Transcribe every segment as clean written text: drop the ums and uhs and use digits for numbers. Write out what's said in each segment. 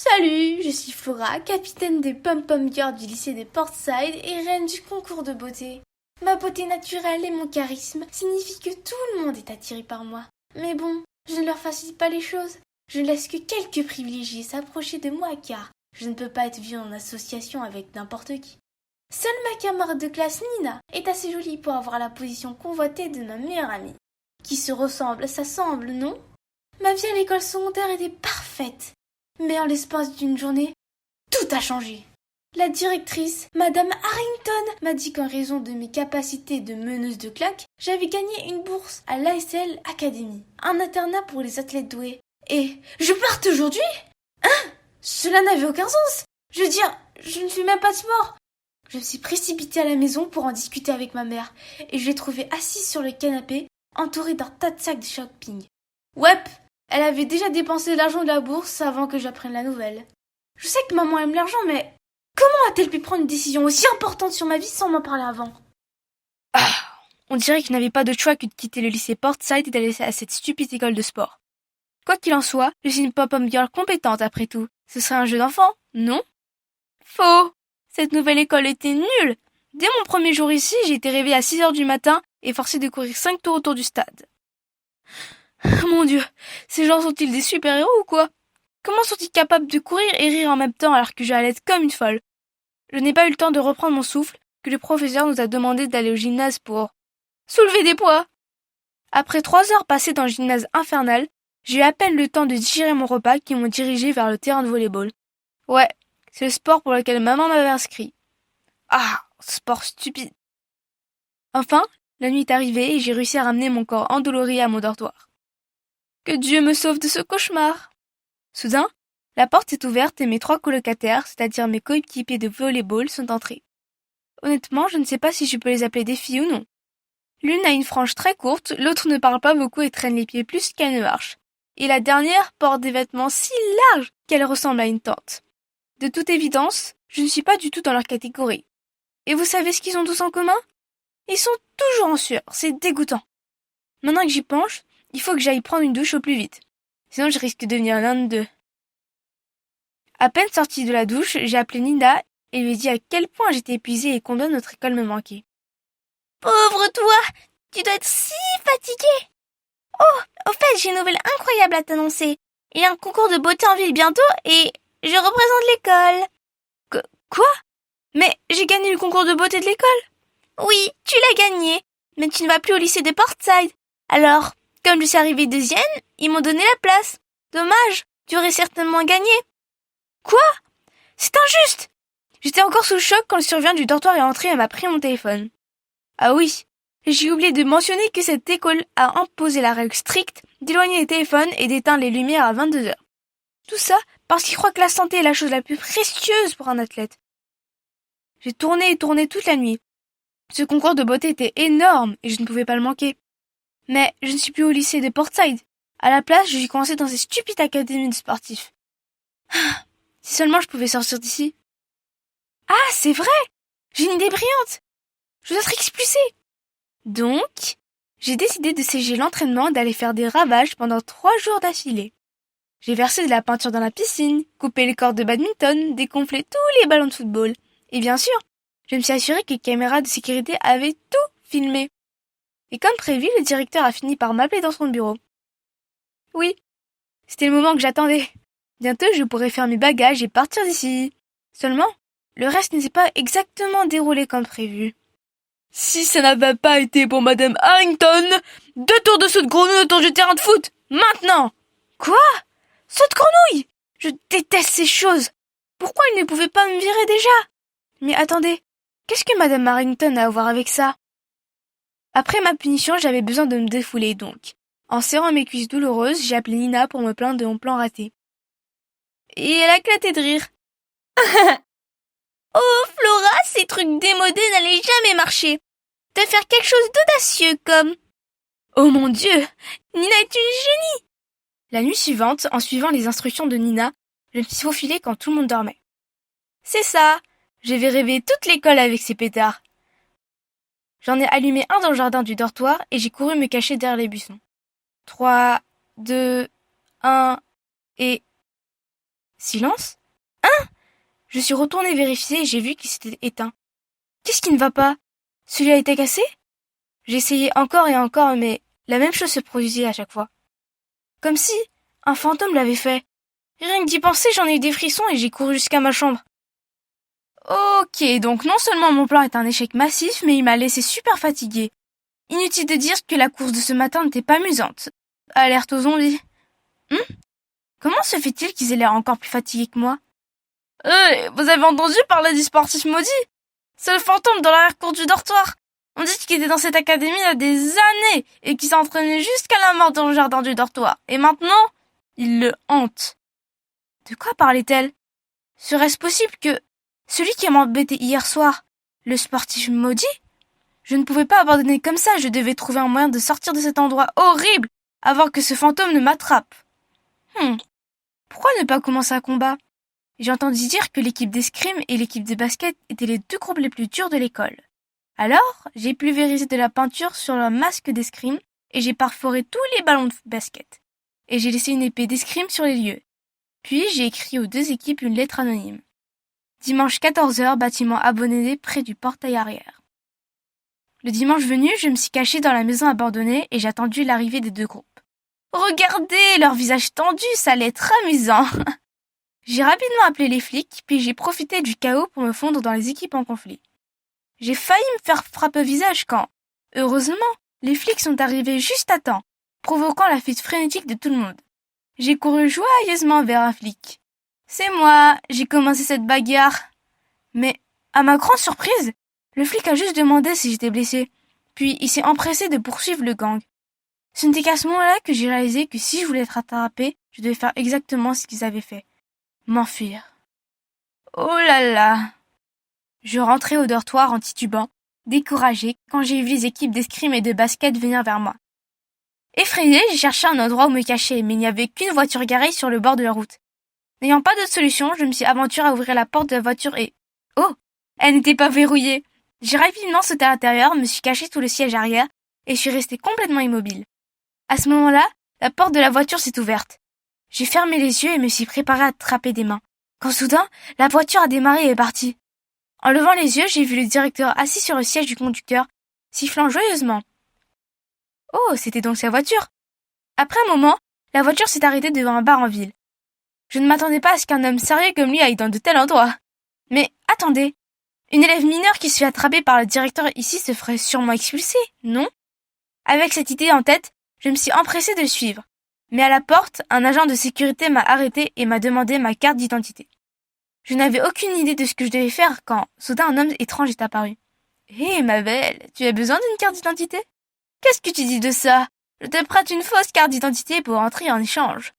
Salut, je suis Flora, capitaine des Pom-Pom Girls du lycée de Portside et reine du concours de beauté. Ma beauté naturelle et mon charisme signifient que tout le monde est attiré par moi. Mais bon, je ne leur facilite pas les choses. Je ne laisse que quelques privilégiés s'approcher de moi car je ne peux pas être vue en association avec n'importe qui. Seule ma camarade de classe Nina est assez jolie pour avoir la position convoitée de ma meilleure amie. Qui se ressemble, ça semble, non? Ma vie à l'école secondaire était parfaite. Mais en l'espace d'une journée, tout a changé. La directrice, Madame Harrington, m'a dit qu'en raison de mes capacités de meneuse de claque, j'avais gagné une bourse à l'ASL Academy, un internat pour les athlètes doués. Et je parte aujourd'hui? Hein? Cela n'avait aucun sens. Je veux dire, je ne fais même pas de sport. Je me suis précipitée à la maison pour en discuter avec ma mère, et je l'ai trouvée assise sur le canapé, entourée d'un tas de sacs de shopping. Ouais, elle avait déjà dépensé l'argent de la bourse avant que j'apprenne la nouvelle. Je sais que maman aime l'argent, mais comment a-t-elle pu prendre une décision aussi importante sur ma vie sans m'en parler avant? On dirait que je n'avais pas de choix que de quitter le lycée Portside et d'aller à cette stupide école de sport. Quoi qu'il en soit, je suis une pop-up girl compétente après tout. Ce serait un jeu d'enfant, non? Faux! Cette nouvelle école était nulle! Dès mon premier jour ici, j'ai été réveillée à 6 heures du matin et forcée de courir 5 tours autour du stade. Mon Dieu, ces gens sont-ils des super-héros ou quoi? Comment sont-ils capables de courir et rire en même temps alors que je allaite comme une folle? Je n'ai pas eu le temps de reprendre mon souffle que le professeur nous a demandé d'aller au gymnase pour soulever des poids. Après 3 heures passées dans le gymnase infernal, j'ai eu à peine le temps de digérer mon repas qui m'ont dirigé vers le terrain de volley-ball. Ouais, c'est le sport pour lequel maman m'avait inscrit. Ah, sport stupide. Enfin, la nuit est arrivée et j'ai réussi à ramener mon corps endolori à mon dortoir. Que Dieu me sauve de ce cauchemar! Soudain, la porte s'est ouverte et mes 3 colocataires, c'est-à-dire mes coéquipiers de volley-ball, sont entrés. Honnêtement, je ne sais pas si je peux les appeler des filles ou non. L'une a une frange très courte, l'autre ne parle pas beaucoup et traîne les pieds plus qu'elle ne marche. Et la dernière porte des vêtements si larges qu'elle ressemble à une tante. De toute évidence, je ne suis pas du tout dans leur catégorie. Et vous savez ce qu'ils ont tous en commun? Ils sont toujours en sueur, c'est dégoûtant. Maintenant que j'y penche, il faut que j'aille prendre une douche au plus vite. Sinon je risque de devenir l'un d'eux. À peine sortie de la douche, j'ai appelé Nina et lui ai dit à quel point j'étais épuisée et combien notre école me manquait. Pauvre toi, tu dois être si fatiguée. Oh, au fait, j'ai une nouvelle incroyable à t'annoncer. Il y a un concours de beauté en ville bientôt et je représente l'école. Quoi? Mais j'ai gagné le concours de beauté de l'école. Oui, tu l'as gagné, mais tu ne vas plus au lycée de Portside. Alors, comme je suis arrivée deuxième, ils m'ont donné la place. Dommage, tu aurais certainement gagné. Quoi? C'est injuste! J'étais encore sous le choc quand le surveillant du dortoir est entré et m'a pris mon téléphone. Ah oui, j'ai oublié de mentionner que cette école a imposé la règle stricte d'éloigner les téléphones et d'éteindre les lumières à 22 heures. Tout ça parce qu'ils croient que la santé est la chose la plus précieuse pour un athlète. J'ai tourné et tourné toute la nuit. Ce concours de beauté était énorme et je ne pouvais pas le manquer. Mais je ne suis plus au lycée de Portside. À la place, je suis coincée dans ces stupides académies de sportifs. Si seulement je pouvais sortir d'ici. Ah, c'est vrai! J'ai une idée brillante! Je dois être expulsée! Donc, j'ai décidé de sécher l'entraînement et d'aller faire des ravages pendant 3 jours d'affilée. J'ai versé de la peinture dans la piscine, coupé les cordes de badminton, dégonflé tous les ballons de football. Et bien sûr, je me suis assurée que les caméras de sécurité avaient tout filmé. Et comme prévu, le directeur a fini par m'appeler dans son bureau. Oui, c'était le moment que j'attendais. Bientôt, je pourrais faire mes bagages et partir d'ici. Seulement, le reste ne s'est pas exactement déroulé comme prévu. Si ça n'avait pas été pour Madame Harrington, 2 tours de saut de grenouille autour du terrain de foot, maintenant! Quoi? Saut de grenouille? Je déteste ces choses. Pourquoi il ne pouvait pas me virer déjà? Mais attendez, qu'est-ce que Madame Harrington a à voir avec ça? Après ma punition, j'avais besoin de me défouler donc. En serrant mes cuisses douloureuses, j'ai appelé Nina pour me plaindre de mon plan raté. Et elle a éclaté de rire. Oh, Flora, ces trucs démodés n'allaient jamais marcher. Tu dois faire quelque chose d'audacieux comme... Oh mon Dieu, Nina est une génie! La nuit suivante, en suivant les instructions de Nina, je me suis faufilée quand tout le monde dormait. C'est ça, je vais rêver toute l'école avec ces pétards. J'en ai allumé un dans le jardin du dortoir et j'ai couru me cacher derrière les buissons. 3, 2, 1 et... Silence. Je suis retournée vérifier et j'ai vu qu'il s'était éteint. Qu'est-ce qui ne va pas? Celui a été cassé? J'ai essayé encore et encore, mais la même chose se produisait à chaque fois. Comme si un fantôme l'avait fait. Rien que d'y penser, j'en ai eu des frissons et j'ai couru jusqu'à ma chambre. Ok, donc non seulement mon plan est un échec massif, mais il m'a laissé super fatiguée. Inutile de dire que la course de ce matin n'était pas amusante. Alerte aux zombies. Comment se fait-il qu'ils aient l'air encore plus fatigués que moi? Vous avez entendu parler du sportif maudit? C'est le fantôme dans l'arrière-cour du dortoir. On dit qu'il était dans cette académie il y a des années et qu'il s'entraînait jusqu'à la mort dans le jardin du dortoir. Et maintenant, il le hante. De quoi parlait-elle? Serait-ce possible que celui qui m'a embêté hier soir, le sportif maudit? Je ne pouvais pas abandonner comme ça, je devais trouver un moyen de sortir de cet endroit horrible avant que ce fantôme ne m'attrape. Pourquoi ne pas commencer un combat? J'ai entendu dire que l'équipe d'escrime et l'équipe de basket étaient les deux groupes les plus durs de l'école. Alors, j'ai pulvérisé de la peinture sur leur masque d'escrime et j'ai perforé tous les ballons de basket. Et j'ai laissé une épée d'escrime sur les lieux. Puis j'ai écrit aux deux équipes une lettre anonyme. Dimanche 14h, bâtiment abandonné près du portail arrière. Le dimanche venu, je me suis cachée dans la maison abandonnée et j'ai attendu l'arrivée des deux groupes. Regardez, leurs visages tendus, ça allait être amusant. J'ai rapidement appelé les flics, puis j'ai profité du chaos pour me fondre dans les équipes en conflit. J'ai failli me faire frapper au visage quand, heureusement, les flics sont arrivés juste à temps, provoquant la fuite frénétique de tout le monde. J'ai couru joyeusement vers un flic. C'est moi, j'ai commencé cette bagarre. Mais, à ma grande surprise, le flic a juste demandé si j'étais blessé, puis il s'est empressé de poursuivre le gang. Ce n'était qu'à ce moment-là que j'ai réalisé que si je voulais être attrapé, je devais faire exactement ce qu'ils avaient fait. M'enfuir. Oh là là! Je rentrais au dortoir en titubant, découragée, quand j'ai vu les équipes d'escrime et de basket venir vers moi. Effrayée, j'ai cherché un endroit où me cacher, mais il n'y avait qu'une voiture garée sur le bord de la route. N'ayant pas d'autre solution, je me suis aventurée à ouvrir la porte de la voiture et... Oh! Elle n'était pas verrouillée. J'ai rapidement sauté à l'intérieur, me suis cachée sous le siège arrière et je suis restée complètement immobile. À ce moment-là, la porte de la voiture s'est ouverte. J'ai fermé les yeux et me suis préparée à attraper des mains. Quand soudain, la voiture a démarré et est partie. En levant les yeux, j'ai vu le directeur assis sur le siège du conducteur, sifflant joyeusement. Oh, c'était donc sa voiture. Après un moment, la voiture s'est arrêtée devant un bar en ville. Je ne m'attendais pas à ce qu'un homme sérieux comme lui aille dans de tels endroits. Mais attendez, une élève mineure qui se fait attraper par le directeur ici se ferait sûrement expulser, non? Avec cette idée en tête, je me suis empressée de le suivre. Mais à la porte, un agent de sécurité m'a arrêté et m'a demandé ma carte d'identité. Je n'avais aucune idée de ce que je devais faire quand, soudain, un homme étrange est apparu. Hé, ma belle, tu as besoin d'une carte d'identité? Qu'est-ce que tu dis de ça? Je te prête une fausse carte d'identité pour entrer en échange.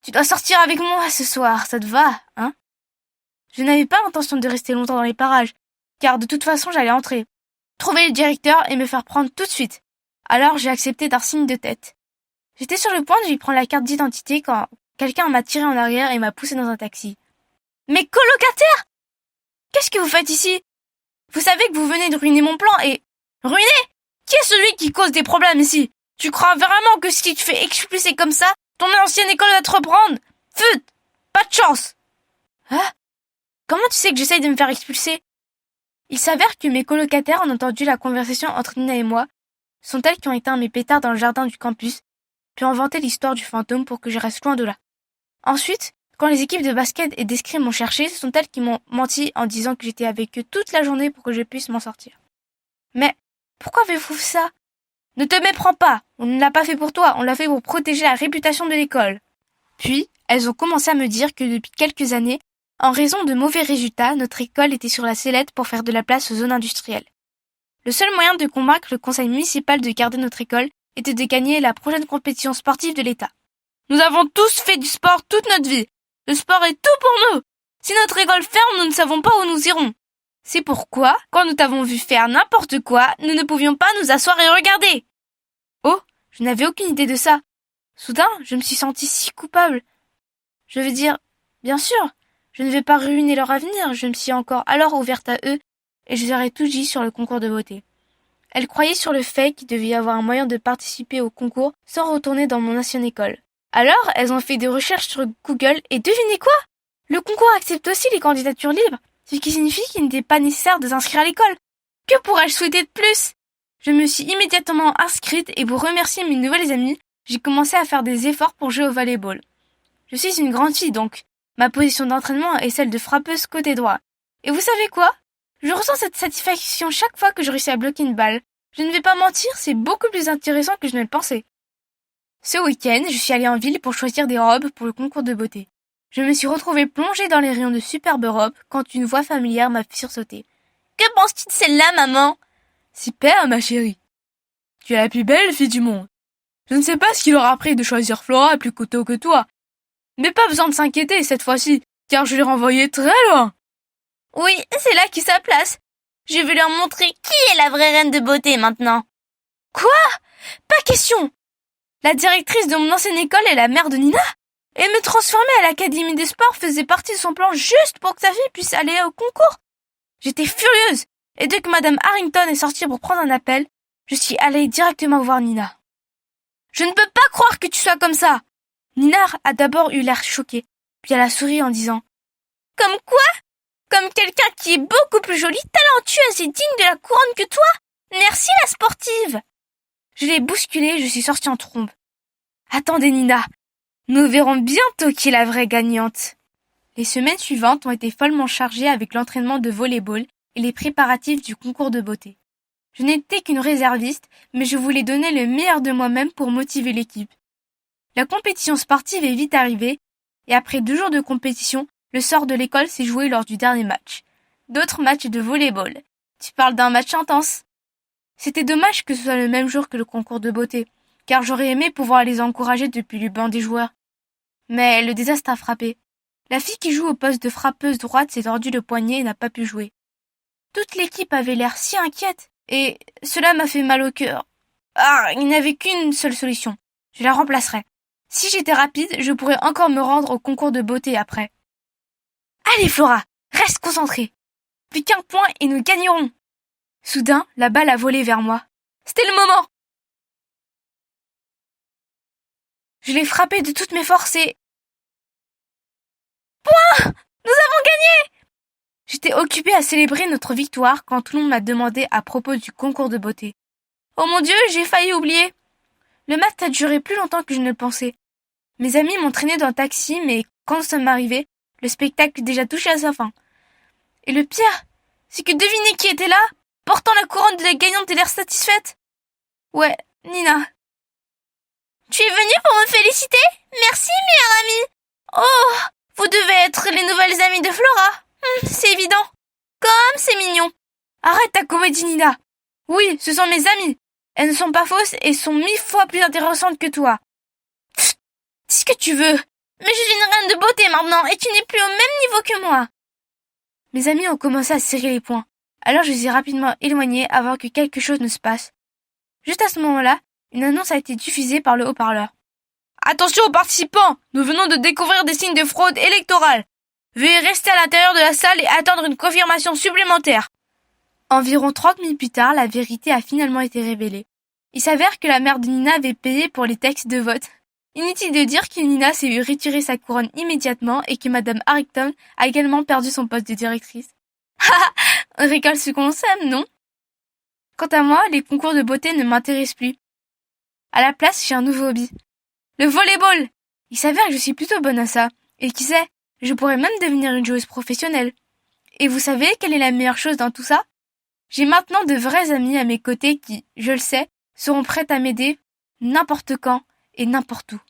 Tu dois sortir avec moi ce soir, ça te va, hein? Je n'avais pas l'intention de rester longtemps dans les parages, car de toute façon j'allais entrer, trouver le directeur et me faire prendre tout de suite. Alors j'ai accepté d'un signe de tête. J'étais sur le point de lui prendre la carte d'identité quand quelqu'un m'a tiré en arrière et m'a poussé dans un taxi. Mes colocataires! Qu'est-ce que vous faites ici? Vous savez que vous venez de ruiner mon plan et... Ruiner? Qui est celui qui cause des problèmes ici? Tu crois vraiment que si tu te fais expulser comme ça, ton ancienne école va te reprendre? Fut! Pas de chance! Hein? Comment tu sais que j'essaye de me faire expulser? Il s'avère que mes colocataires ont entendu la conversation entre Nina et moi, sont elles qui ont éteint mes pétards dans le jardin du campus, puis ont inventé l'histoire du fantôme pour que je reste loin de là. Ensuite, quand les équipes de basket et d'escrime m'ont cherché, ce sont elles qui m'ont menti en disant que j'étais avec eux toute la journée pour que je puisse m'en sortir. Mais pourquoi avez-vous fait ça? Ne te méprends pas, on ne l'a pas fait pour toi, on l'a fait pour protéger la réputation de l'école. Puis, elles ont commencé à me dire que depuis quelques années, en raison de mauvais résultats, notre école était sur la sellette pour faire de la place aux zones industrielles. Le seul moyen de convaincre le conseil municipal de garder notre école était de gagner la prochaine compétition sportive de l'État. Nous avons tous fait du sport toute notre vie. Le sport est tout pour nous. Si notre école ferme, nous ne savons pas où nous irons. C'est pourquoi, quand nous t'avons vu faire n'importe quoi, nous ne pouvions pas nous asseoir et regarder. Oh, je n'avais aucune idée de ça. Soudain, je me suis sentie si coupable. Je veux dire, bien sûr, je ne vais pas ruiner leur avenir, je me suis encore alors ouverte à eux et je leur ai tout dit sur le concours de beauté. Elles croyaient sur le fait qu'il devait y avoir un moyen de participer au concours sans retourner dans mon ancienne école. Alors, elles ont fait des recherches sur Google et devinez quoi? Le concours accepte aussi les candidatures libres, ce qui signifie qu'il n'était pas nécessaire de s'inscrire à l'école. Que pourrais-je souhaiter de plus? Je me suis immédiatement inscrite et pour remercier mes nouvelles amies, j'ai commencé à faire des efforts pour jouer au volleyball. Je suis une grande fille donc. Ma position d'entraînement est celle de frappeuse côté droit. Et vous savez quoi? Je ressens cette satisfaction chaque fois que je réussis à bloquer une balle. Je ne vais pas mentir, c'est beaucoup plus intéressant que je ne le pensais. Ce week-end, je suis allée en ville pour choisir des robes pour le concours de beauté. Je me suis retrouvée plongée dans les rayons de superbes robes quand une voix familière m'a fait sursauter. Que penses-tu de celle-là, maman? Super, ma chérie. Tu es la plus belle fille du monde. Je ne sais pas ce qu'il aura pris de choisir Flora plus coteau que toi. Mais pas besoin de s'inquiéter cette fois-ci, car je l'ai renvoyée très loin. Oui, c'est là qu'est sa place. Je vais leur montrer qui est la vraie reine de beauté maintenant. Quoi? Pas question. La directrice de mon ancienne école est la mère de Nina. Et me transformer à l'académie des sports faisait partie de son plan juste pour que sa fille puisse aller au concours. J'étais furieuse. Et dès que Madame Harrington est sortie pour prendre un appel, je suis allée directement voir Nina. Je ne peux pas croire que tu sois comme ça. Nina a d'abord eu l'air choquée, puis elle a souri en disant « Comme quoi? Comme quelqu'un qui est beaucoup plus jolie, talentueuse et digne de la couronne que toi? Merci la sportive !» Je l'ai bousculée et je suis sortie en trombe. Attendez Nina, nous verrons bientôt qui est la vraie gagnante. Les semaines suivantes ont été follement chargées avec l'entraînement de volley-ball et les préparatifs du concours de beauté. Je n'étais qu'une réserviste, mais je voulais donner le meilleur de moi-même pour motiver l'équipe. La compétition sportive est vite arrivée, et après 2 jours de compétition, le sort de l'école s'est joué lors du dernier match. D'autres matchs de volley-ball. Tu parles d'un match intense. C'était dommage que ce soit le même jour que le concours de beauté, car j'aurais aimé pouvoir les encourager depuis le banc des joueurs. Mais le désastre a frappé. La fille qui joue au poste de frappeuse droite s'est tordu le poignet et n'a pas pu jouer. Toute l'équipe avait l'air si inquiète, et cela m'a fait mal au cœur. Ah, il n'y avait qu'une seule solution. Je la remplacerai. Si j'étais rapide, je pourrais encore me rendre au concours de beauté après. Allez Flora, reste concentrée. Plus qu'1 point et nous gagnerons. Soudain, la balle a volé vers moi. C'était le moment. Je l'ai frappée de toutes mes forces et... Point! Nous avons gagné! J'étais occupée à célébrer notre victoire quand tout le monde m'a demandé à propos du concours de beauté. Oh mon Dieu, j'ai failli oublier. Le match a duré plus longtemps que je ne le pensais. Mes amis m'ont traîné dans le taxi, mais quand nous sommes arrivés, le spectacle déjà touché à sa fin. Et le pire, c'est que devinez qui était là, portant la couronne de la gagnante et l'air satisfaite. Ouais, Nina. Tu es venue pour me féliciter? Merci, meilleure amie. Oh, vous devez être les nouvelles amies de Flora. C'est évident. Comme c'est mignon. Arrête ta comédie, Nina. Oui, ce sont mes amies. Elles ne sont pas fausses et sont 1000 fois plus intéressantes que toi. Pfft, dis ce que tu veux. Mais je suis une reine de beauté maintenant et tu n'es plus au même niveau que moi. Mes amis ont commencé à serrer les poings. Alors je les ai rapidement éloignés avant que quelque chose ne se passe. Juste à ce moment-là, une annonce a été diffusée par le haut-parleur. Attention aux participants, nous venons de découvrir des signes de fraude électorale. Veuillez rester à l'intérieur de la salle et attendre une confirmation supplémentaire. Environ 30 minutes plus tard, la vérité a finalement été révélée. Il s'avère que la mère de Nina avait payé pour les textes de vote. Inutile de dire que Nina s'est vu retirer sa couronne immédiatement et que Madame Harrington a également perdu son poste de directrice. Haha, on rigole ce qu'on s'aime, non? Quant à moi, les concours de beauté ne m'intéressent plus. À la place, j'ai un nouveau hobby. Le volleyball! Il s'avère que je suis plutôt bonne à ça. Et qui sait, je pourrais même devenir une joueuse professionnelle. Et vous savez quelle est la meilleure chose dans tout ça? J'ai maintenant de vrais amis à mes côtés qui, je le sais, seront prêts à m'aider n'importe quand et n'importe où.